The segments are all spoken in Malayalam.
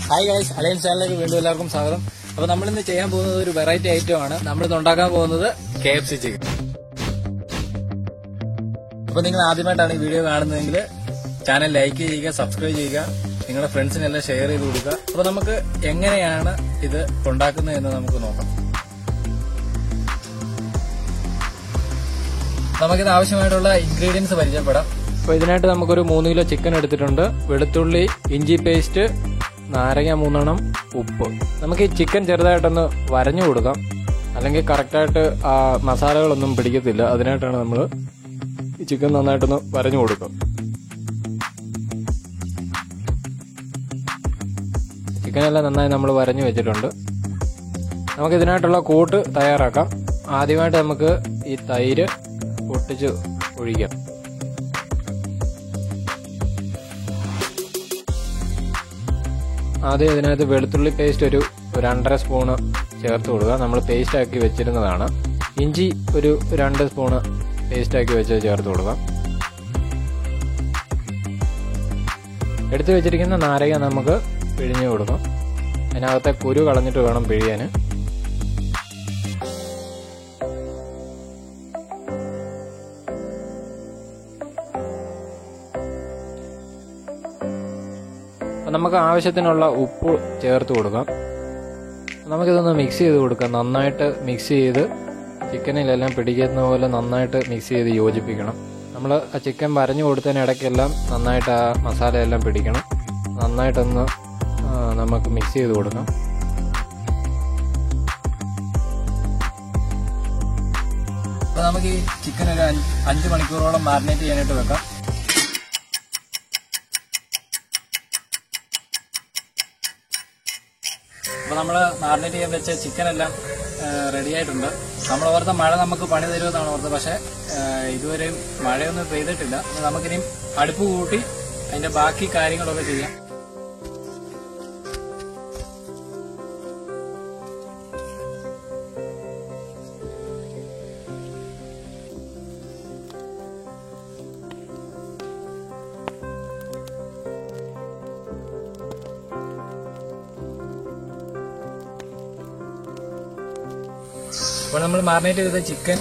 ഹായ് ഗൈസ്, അലയൻസ് ചാനലിലേക്ക് വീണ്ടും എല്ലാവർക്കും സ്വാഗതം. അപ്പൊ നമ്മളിന്ന് ചെയ്യാൻ പോകുന്നത് ഒരു വെറൈറ്റി ഐറ്റം ആണ്. നമ്മളിന്ന് ഉണ്ടാക്കാൻ പോകുന്നത് KFC ചിക്കൻ. അപ്പൊ നിങ്ങൾ ആദ്യമായിട്ടാണ് ഈ വീഡിയോ കാണുന്നതെങ്കിൽ ചാനൽ ലൈക്ക് ചെയ്യുക, സബ്സ്ക്രൈബ് ചെയ്യുക, നിങ്ങളുടെ ഫ്രണ്ട്സിനെല്ലാം ഷെയർ ചെയ്ത് കൊടുക്കുക. അപ്പൊ നമുക്ക് എങ്ങനെയാണ് ഇത് ഉണ്ടാക്കുന്നത് എന്ന് നമുക്ക് നോക്കാം. നമുക്കിത് ആവശ്യമായിട്ടുള്ള ഇൻഗ്രീഡിയൻസ് പരിചയപ്പെടാം. അപ്പൊ ഇതിനായിട്ട് നമുക്കൊരു 3 കിലോ ചിക്കൻ എടുത്തിട്ടുണ്ട്. വെളുത്തുള്ളി, ഇഞ്ചി പേസ്റ്റ്, നാരങ്ങ 3 എണ്ണം, ഉപ്പ്. നമുക്ക് ഈ ചിക്കൻ ചെറുതായിട്ടൊന്ന് വരഞ്ഞു കൊടുക്കാം, അല്ലെങ്കിൽ കറക്റ്റായിട്ട് ആ മസാലകളൊന്നും പിടിക്കത്തില്ല. അതിനായിട്ടാണ് നമ്മൾ ഈ ചിക്കൻ നന്നായിട്ടൊന്ന് വരഞ്ഞു കൊടുക്കാം. ചിക്കനെല്ലാം നന്നായി നമ്മൾ വരഞ്ഞു വെച്ചിട്ടുണ്ട്. നമുക്കിതിനായിട്ടുള്ള കൂട്ട് തയ്യാറാക്കാം. ആദ്യമായിട്ട് നമുക്ക് ഈ തൈര് പൊട്ടിച്ച് ഒഴിക്കാം. ആദ്യം ഇതിനകത്ത് വെളുത്തുള്ളി പേസ്റ്റ് ഒരു 2.5 സ്പൂണ് ചേർത്ത് കൊടുക്കുക. നമ്മൾ പേസ്റ്റ് ആക്കി വെച്ചിരുന്നതാണ്. ഇഞ്ചി ഒരു 2 സ്പൂണ് പേസ്റ്റ് ആക്കി വെച്ച് ചേർത്ത് കൊടുക്കുക. എടുത്തു വെച്ചിരിക്കുന്ന നാരങ്ങ നമുക്ക് പിഴിഞ്ഞു കൊടുക്കാം. അതിനകത്തെ കുരു കളഞ്ഞിട്ട് വേണം പിഴിയാൻ. നമുക്ക് ആവശ്യത്തിനുള്ള ഉപ്പ് ചേർത്ത് കൊടുക്കാം. നമുക്കിതൊന്ന് മിക്സ് ചെയ്ത് കൊടുക്കാം. നന്നായിട്ട് മിക്സ് ചെയ്ത് ചിക്കനിലെല്ലാം പിടിക്കുന്ന പോലെ നന്നായിട്ട് മിക്സ് ചെയ്ത് യോജിപ്പിക്കണം. നമ്മൾ ആ ചിക്കൻ വരഞ്ഞു കൊടുത്തതിനിടയ്ക്കെല്ലാം നന്നായിട്ട് ആ മസാലയെല്ലാം പിടിക്കണം. നന്നായിട്ടൊന്ന് നമുക്ക് മിക്സ് ചെയ്ത് കൊടുക്കാം. അപ്പോൾ നമുക്ക് ഈ ചിക്കൻ ഒരു 5 മണിക്കൂറോളം മാരിനേറ്റ് ചെയ്യാനായിട്ട് വെക്കാം. അപ്പോൾ നമ്മൾ മാരിനേറ്റ് ചെയ്യാൻ വെച്ച ചിക്കനെല്ലാം റെഡി ആയിട്ടുണ്ട്. നമ്മൾ ഓർത്ത മഴ നമുക്ക് പണി തരുമെന്നാണ് ഓർത്തത്, പക്ഷേ ഇതുവരെയും മഴയൊന്നും പെയ്തിട്ടില്ല. നമുക്കിനിയും അടുപ്പ് കൂട്ടി അതിന്റെ ബാക്കി കാര്യങ്ങളൊക്കെ ചെയ്യാം. അപ്പോൾ നമ്മൾ മാരിനേറ്റ് ചെയ്ത ചിക്കൻ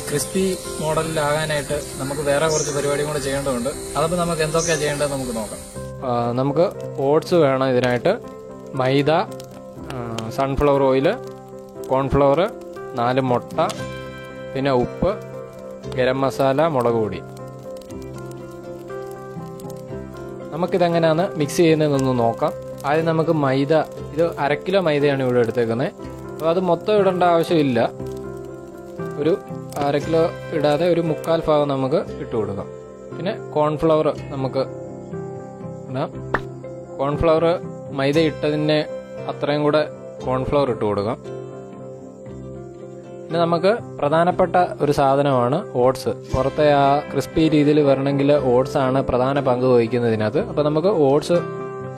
ക്രിസ്പി മോഡലിലാകാനായിട്ട് നമുക്ക് വേറെ കുറച്ച് പരിപാടിയും കൂടെ ചെയ്യേണ്ടതുണ്ട്. അതപ്പോൾ നമുക്ക് എന്തൊക്കെയാണ് ചെയ്യേണ്ടതെന്ന് നമുക്ക് നോക്കാം. നമുക്ക് ഓട്സ് വേണം ഇതിനായിട്ട്. മൈദ, സൺഫ്ലവർ ഓയിൽ, കോൺഫ്ലവർ, 4 മുട്ട, പിന്നെ ഉപ്പ്, ഗരം മസാല, മുളക് പൊടി. നമുക്കിതെങ്ങനെയാണ് മിക്സ് ചെയ്യുന്നതെന്നൊന്ന് നോക്കാം. ആദ്യം നമുക്ക് മൈദ, ഇത് 1/2 കിലോ മൈദയാണ് ഇവിടെ എടുത്തേക്കുന്നത്. അപ്പോൾ അത് മൊത്തം ഇടേണ്ട ആവശ്യമില്ല. ഒരു 1/2 കിലോ ഇടാതെ ഒരു 1/4 ഭാഗം നമുക്ക് ഇട്ട് കൊടുക്കാം. പിന്നെ കോൺഫ്ലവർ നമുക്ക് ഇടാം. കോൺഫ്ലവർ മൈദ ഇട്ടതിന് അത്രയും കൂടെ കോൺഫ്ലവർ ഇട്ട് കൊടുക്കാം. പിന്നെ നമുക്ക് പ്രധാനപ്പെട്ട ഒരു സാധനമാണ് ഓട്സ്. പുറത്തെ ആ ക്രിസ്പി രീതിയിൽ വരണമെങ്കിൽ ഓട്സ് ആണ് പ്രധാന പങ്ക് വഹിക്കുന്നതിനകത്ത്. അപ്പോൾ നമുക്ക് ഓട്സ്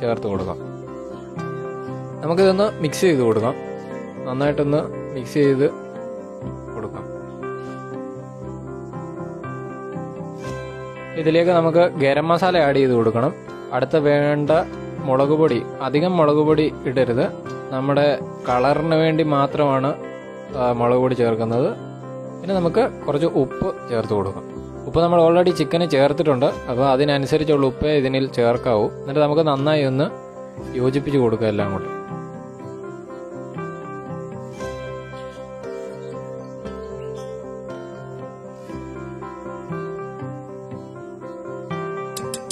ചേർത്ത് കൊടുക്കാം. നമുക്കിതൊന്ന് മിക്സ് ചെയ്ത് കൊടുക്കാം. നന്നായിട്ടൊന്ന് മിക്സ് ചെയ്ത് കൊടുക്കാം. ഇതിലേക്ക് നമുക്ക് ഗരം മസാല ആഡ് ചെയ്ത് കൊടുക്കണം. അടുത്ത വേണ്ട മുളക് പൊടി. അധികം മുളക് പൊടി ഇടരുത്. നമ്മുടെ കളറിന് വേണ്ടി മാത്രമാണ് മുളക് പൊടി ചേർക്കുന്നത്. പിന്നെ നമുക്ക് കുറച്ച് ഉപ്പ് ചേർത്ത് കൊടുക്കാം. ഉപ്പ് നമ്മൾ ഓൾറെഡി ചിക്കന് ചേർത്തിട്ടുണ്ട്. അപ്പോൾ അതിനനുസരിച്ചുള്ള ഉപ്പേ ഇതിനിൽ ചേർക്കാവൂ. എന്നിട്ട് നമുക്ക് നന്നായി ഒന്ന് യോജിപ്പിച്ച് കൊടുക്കുക എല്ലാം കൂടി.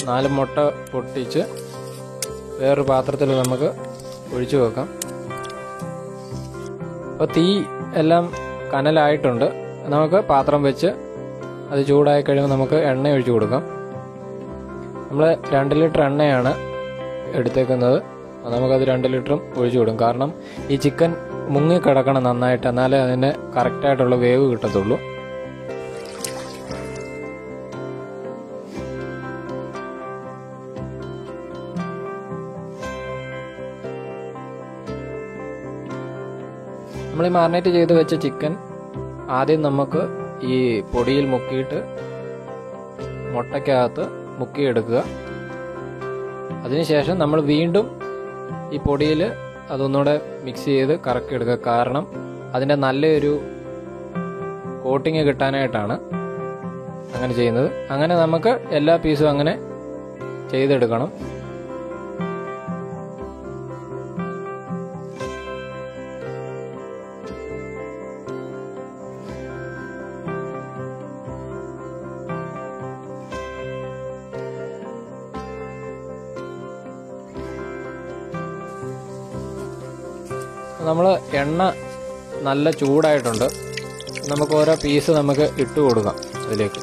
നാല് മുട്ട പൊട്ടിച്ച് വേറൊരു പാത്രത്തിൽ നമുക്ക് ഒഴിച്ചു വെക്കാം. അപ്പോൾ തീ എല്ലാം കനലായിട്ടുണ്ട്. നമുക്ക് പാത്രം വെച്ച് അത് ചൂടായി കഴിയുമ്പോൾ നമുക്ക് എണ്ണ ഒഴിച്ചു കൊടുക്കാം. നമ്മൾ 2 ലിറ്റർ എണ്ണയാണ് എടുത്തേക്കുന്നത്. നമുക്കത് 2 ലിറ്ററും ഒഴിച്ചു കൊടുക്കും. കാരണം ഈ ചിക്കൻ മുങ്ങിക്കിടക്കണം നന്നായിട്ട്, എന്നാലേ അതിന് കറക്റ്റായിട്ടുള്ള വേവ് കിട്ടത്തുള്ളൂ. നമ്മൾ ഈ മാരിനേറ്റ് ചെയ്ത് വെച്ച ചിക്കൻ ആദ്യം നമുക്ക് ഈ പൊടിയിൽ മുക്കിയിട്ട് മുട്ടയ്ക്കകത്ത് മുക്കിയെടുക്കുക. അതിനുശേഷം നമ്മൾ വീണ്ടും ഈ പൊടിയിൽ അതൊന്നുകൂടെ മിക്സ് ചെയ്ത് കറക്കി എടുക്കുക. കാരണം അതിൻ്റെ നല്ലൊരു കോട്ടിങ് കിട്ടാനായിട്ടാണ് അങ്ങനെ ചെയ്യുന്നത്. അങ്ങനെ നമുക്ക് എല്ലാ പീസും അങ്ങനെ ചെയ്തെടുക്കണം. നമ്മൾ എണ്ണ നല്ല ചൂടായിട്ടുണ്ട്. നമുക്ക് ഓരോ പീസ് നമുക്ക് ഇട്ട് കൊടുക്കാം അതിലേക്ക്.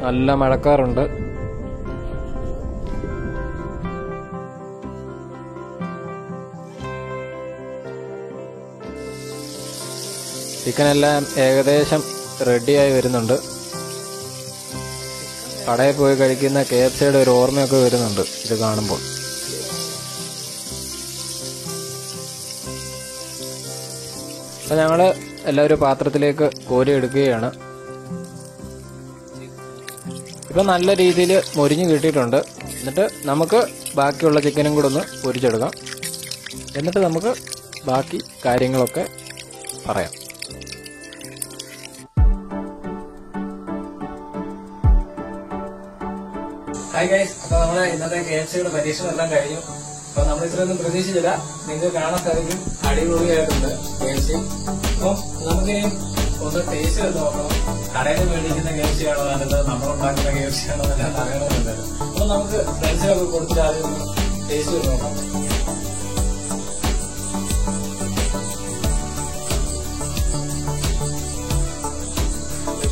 നല്ല മഴക്കാറുണ്ട്. ചിക്കനെല്ലാം ഏകദേശം റെഡിയായി വരുന്നുണ്ട്. കടയിൽ പോയി കഴിക്കുന്ന KFCയുടെ ഒരു ഓർമ്മയൊക്കെ വരുന്നുണ്ട് ഇത് കാണുമ്പോൾ. അപ്പം ഞങ്ങൾ എല്ലാവരും പാത്രത്തിലേക്ക് കോരി എടുക്കുകയാണ്. ഇപ്പം നല്ല രീതിയിൽ മൊരിഞ്ഞ് കിട്ടിയിട്ടുണ്ട്. എന്നിട്ട് നമുക്ക് ബാക്കിയുള്ള ചിക്കനും കൂടെ ഒന്ന് പൊരിച്ചെടുക്കാം. എന്നിട്ട് നമുക്ക് ബാക്കി കാര്യങ്ങളൊക്കെ പറയാം. ഹായ് ഗൈസ്, അപ്പൊ നമ്മുടെ ഇന്നത്തെ KFCയുടെ പരീക്ഷണം എല്ലാം കഴിഞ്ഞു. അപ്പൊ നമ്മൾ ഇത്രയൊന്നും പ്രതീക്ഷിച്ചില്ല. നിങ്ങൾക്ക് കാണാൻ സാധിക്കും അടിപൊളിയായിട്ടുണ്ട് KFC. അപ്പം നമുക്കിനി ഒന്ന് ടേസ്റ്റ് ചെയ്ത് നോക്കണം. കടയിൽ മേടിക്കുന്ന KFC ആണോ നല്ലത്, നമ്മളുണ്ടാക്കുന്ന KFC ആണോ എല്ലാം അറിയണമെന്നുണ്ട്. അപ്പൊ നമുക്ക് ഫ്രണ്ട്സിനൊക്കെ കൊടുത്തിട്ട് ആദ്യം ഒന്ന് ടേസ്റ്റ് ചെയ്ത് നോക്കാം.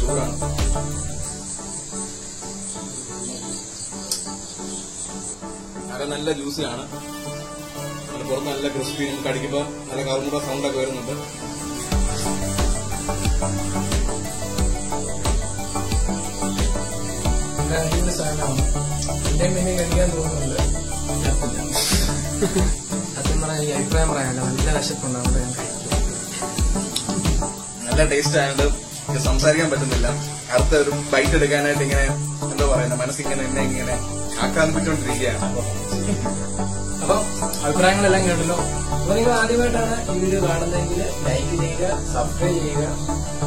ചൂടാണ്. നല്ല ജ്യൂസിയാണ്. പുറത്ത് നല്ല ക്രിസ്പി, നമുക്ക് അടിക്കുമ്പോൾ നല്ല കറുമുറ സൗണ്ടൊക്കെ വരുന്നുണ്ട്. കഴിക്കാൻ തോന്നുന്നുണ്ട്. സത്യം പറഞ്ഞാൽ എനിക്ക് അഭിപ്രായം പറയാനല്ല, നല്ല വിശപ്പുണ്ട്. അവിടെ ഞാൻ കഴിക്കും. നല്ല ടേസ്റ്റ് ആയതുകൊണ്ട് സംസാരിക്കാൻ പറ്റുന്നില്ല. അടുത്ത ഒരു ബൈറ്റ് എടുക്കാനായിട്ട് ഇങ്ങനെ എന്താ പറയുന്നത്, മനസ്സിങ്ങനെ എന്നെ ഇങ്ങനെ ആക്രാന്തിപ്പിച്ചുകൊണ്ടിരിക്കുകയാണ്. അപ്പൊ അഭിപ്രായങ്ങളെല്ലാം കേട്ടല്ലോ. അപ്പൊ നിങ്ങൾ ആദ്യമായിട്ടാണ് ഈ വീഡിയോ കാണുന്നതെങ്കിൽ ലൈക്ക് ചെയ്യുക, സബ്സ്ക്രൈബ് ചെയ്യുക.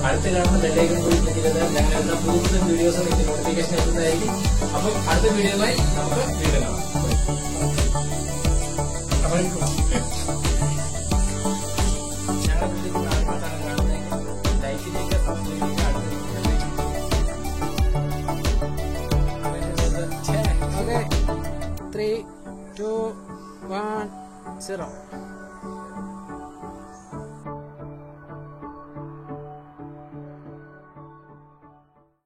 അടുത്ത കാണുന്ന ബെല്ലൈക്കൺ കൂടി ക്ലിക്ക് ചെയ്താൽ ഞങ്ങൾ എന്ന പുതിയ പുതിയ വീഡിയോസ് നിങ്ങൾക്ക് നോട്ടിഫിക്കേഷൻ എത്തുന്നതായിരിക്കും. അപ്പം അടുത്ത വീഡിയോയുമായി നമുക്ക് വീണ്ടും കാണാം. അപ്പൊ ഞങ്ങളുടെ വീഡിയോ ആദ്യമായിട്ടാണ് കാണുന്നതെങ്കിൽ ലൈക്ക് ചെയ്യുക, സബ്സ്ക്രൈബ് ചെയ്യുക. അടുത്ത 3, 2, 1, 0.